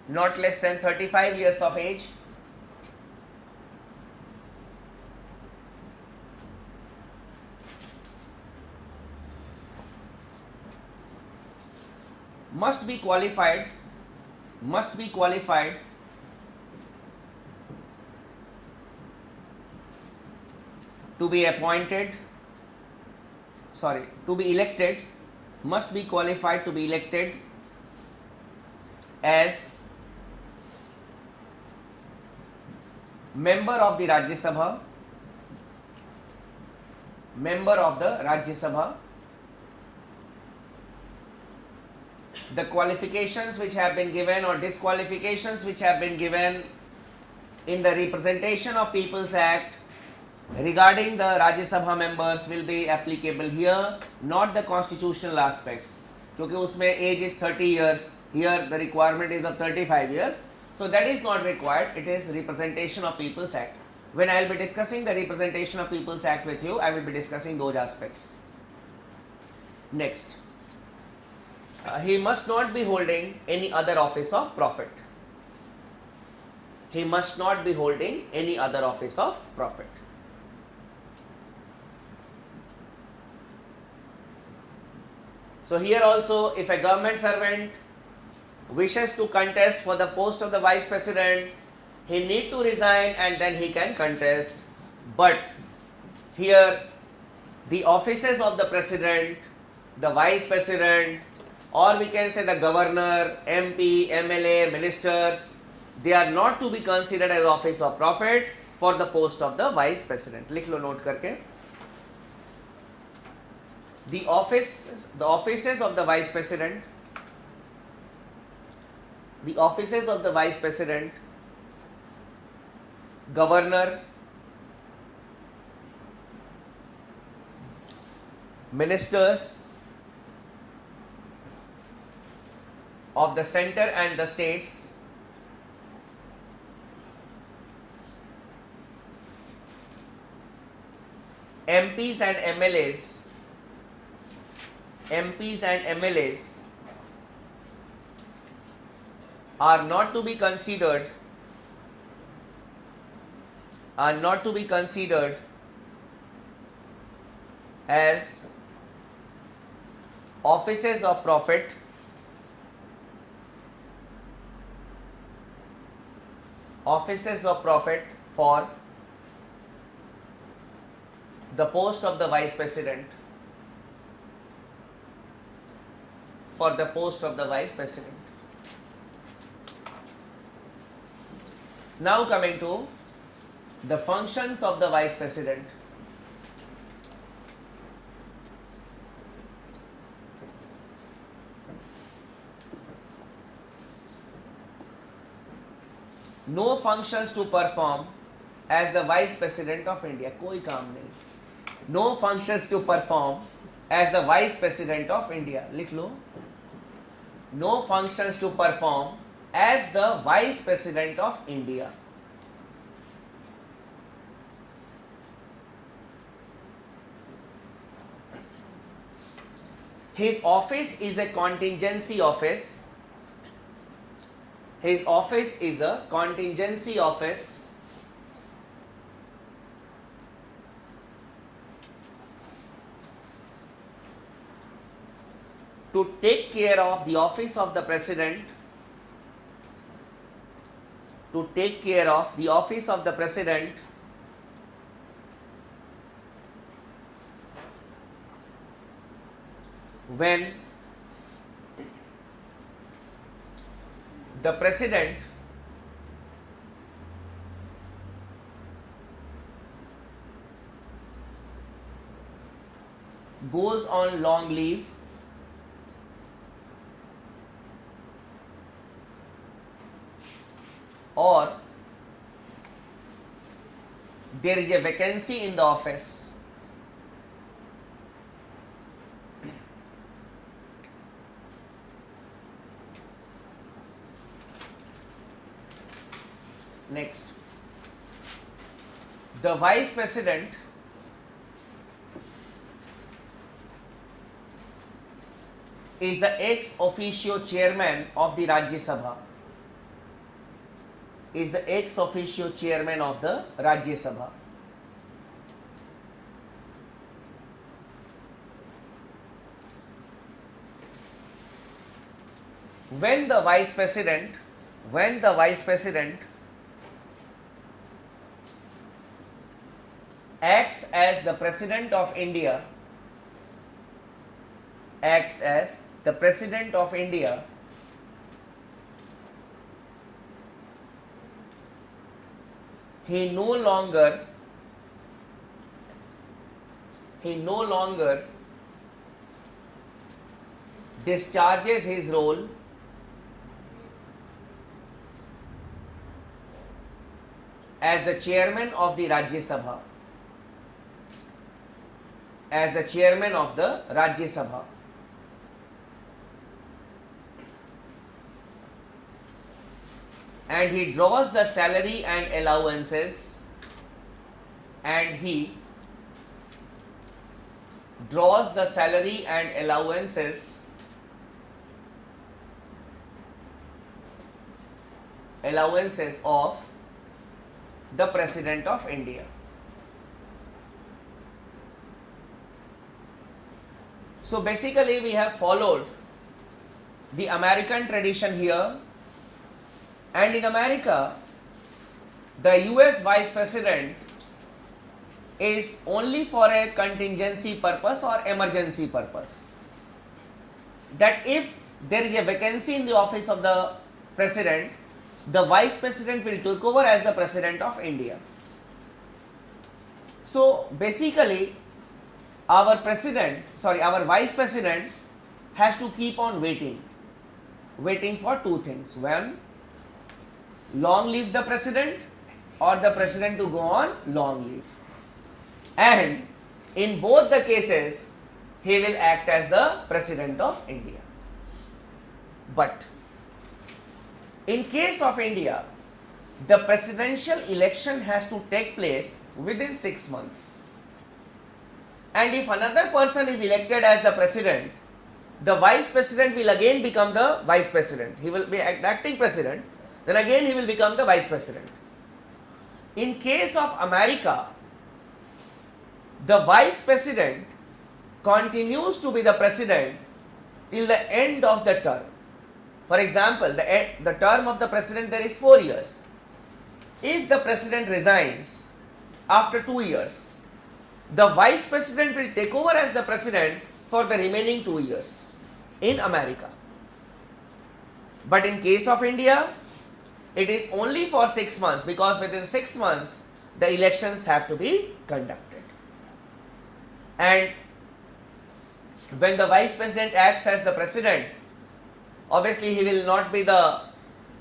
not less than 35 years of age, must be qualified to be appointed, to be elected, must be qualified to be elected as member of the Rajya Sabha, The qualifications which have been given or disqualifications which have been given in the Representation of People's Act regarding the Rajya Sabha members will be applicable here, not the constitutional aspects. क्योंकि उसमें age is 30 years, here the requirement is of 35 years, so that is not required. It is Representation of People's Act. When I will be discussing the Representation of People's Act with you, I will be discussing those aspects. Next, he must not be holding any other office of profit. He must not be holding any other office of profit. So here also, if a government servant wishes to contest for the post of the vice president, he need to resign and then he can contest. But here the offices of the president, the vice president, or we can say the governor, MP, MLA, ministers, they are not to be considered as office of profit for the post of the vice president. लिख लो note करके. The offices of the vice president, governor, ministers of the center and the states, MPs and MLAs are not to be considered as offices of profit for the post of the vice president. Now coming to the functions of the vice president. No functions to perform as the vice president of India. कोई काम नहीं. No functions to perform as the vice president of India. लिख लो. No functions to perform as the vice president of India. His office is a contingency office. To take care of the office of the president, when the president goes on long leave or there is a vacancy in the office. Next, the vice president is the ex officio chairman of the Rajya Sabha. is the ex officio chairman of the Rajya Sabha. When the vice president acts as the president of India, he no longer discharges his role as the chairman of the Rajya Sabha. And he draws the salary and allowances of the President of India. So basically we have followed the American tradition here, and in America the US Vice President is only for a contingency purpose or emergency purpose. That if there is a vacancy in the office of the President, the Vice President will take over as the President of India. So basically our Vice President has to keep on waiting for two things. One, long live the President, or the President to go on long leave. And in both the cases, he will act as the President of India. But in case of India, the presidential election has to take place within 6 months. And if another person is elected as the President, the Vice President will again become the Vice President. He will be acting President, then again he will become the Vice President. In case of America, the Vice President continues to be the President till the end of the term. For example, the term of the President there is 4 years. If the President resigns after 2 years, the Vice President will take over as the President for the remaining 2 years in America. But in case of India, it is only for 6 months, because within 6 months the elections have to be conducted. And when the Vice President acts as the President, obviously he will not be the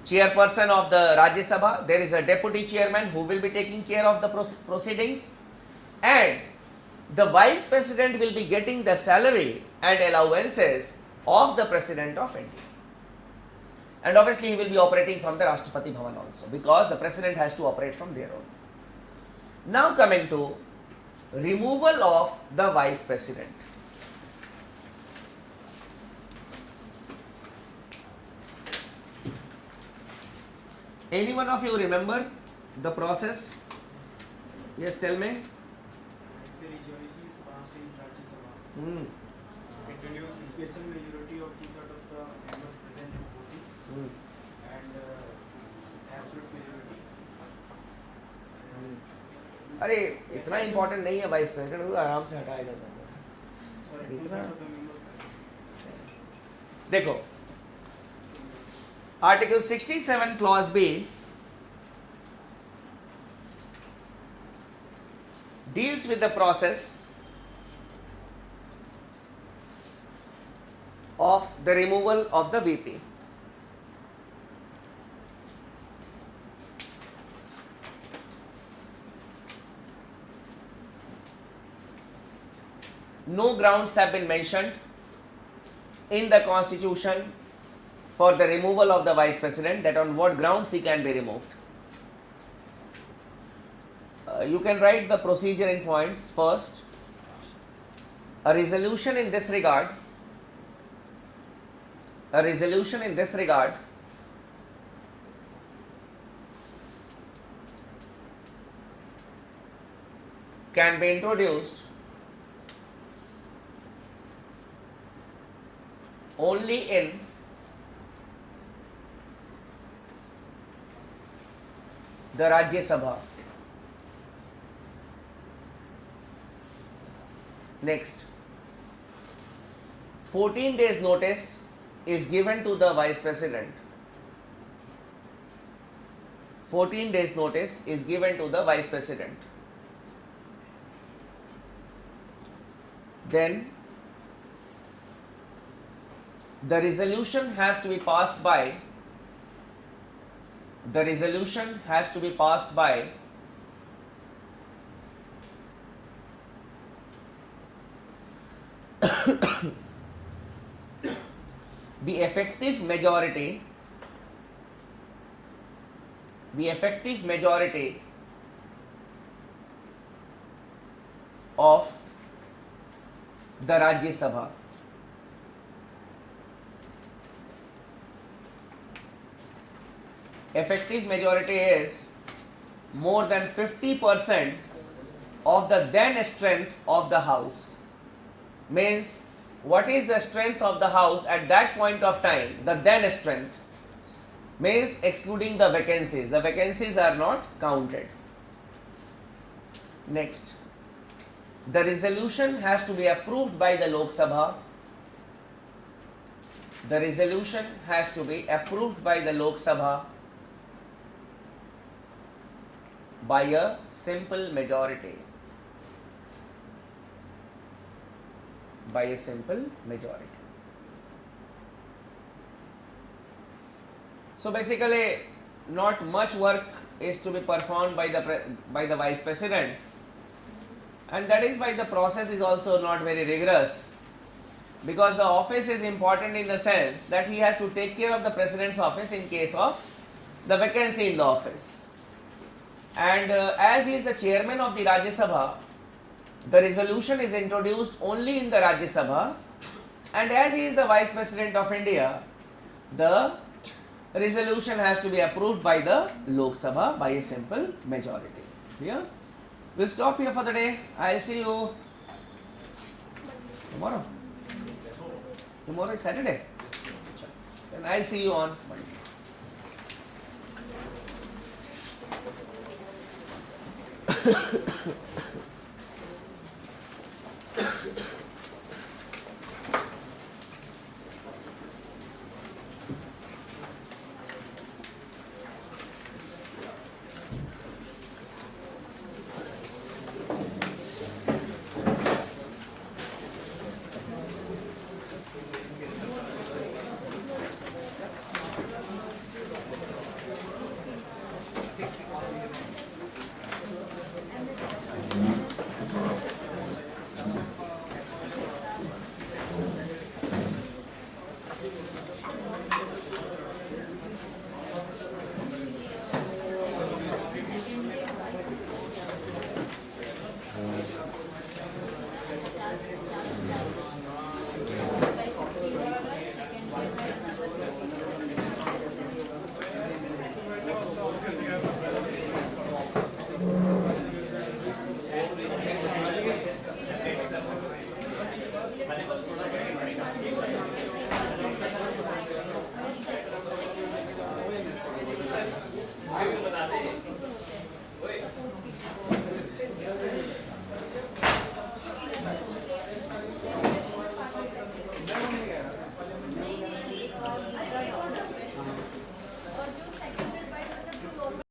chairperson of the Rajya Sabha. There is a deputy chairman who will be taking care of the proceedings, and the Vice President will be getting the salary and allowances of the President of India. And obviously he will be operating from the Rashtrapati Bhavan also, because the President has to operate from there on. Now coming to removal of the Vice President. Any one of you remember the process? Yes, tell me. If a resolution is passed in Rajya Sabha, it will use special majority of 2/3 of the members present in voting and absolute majority. अरे इतना important नहीं है vice president, वो आराम से हटाएगा इतना। देखो article 67 clause B deals with the process of the removal of the VP. No grounds have been mentioned in the Constitution for the removal of the Vice President, that on what grounds he can be removed. You can write the procedure in points. First, a resolution in this regard can be introduced only in the Rajya Sabha. Next, 14 days notice is given to the Vice President. 14 days notice is given to the Vice President. Then the resolution has to be passed by the effective majority of the Rajya Sabha. Effective majority is more than 50% of the then strength of the House. Means, what is the strength of the House at that point of time? The then strength means excluding the vacancies. The vacancies are not counted. Next, the resolution has to be approved by the Lok Sabha. The resolution has to be approved by the Lok Sabha by a simple majority. By a simple majority. So basically, not much work is to be performed by the Vice President, and that is why the process is also not very rigorous, because the office is important in the sense that he has to take care of the President's office in case of the vacancy in the office. And as he is the chairman of the Rajya Sabha, the resolution is introduced only in the Rajya Sabha, and as he is the Vice President of India, the resolution has to be approved by the Lok Sabha by a simple majority. Clear? We'll stop here for the day. I'll see you tomorrow. Tomorrow is Saturday. Then I'll see you on Monday.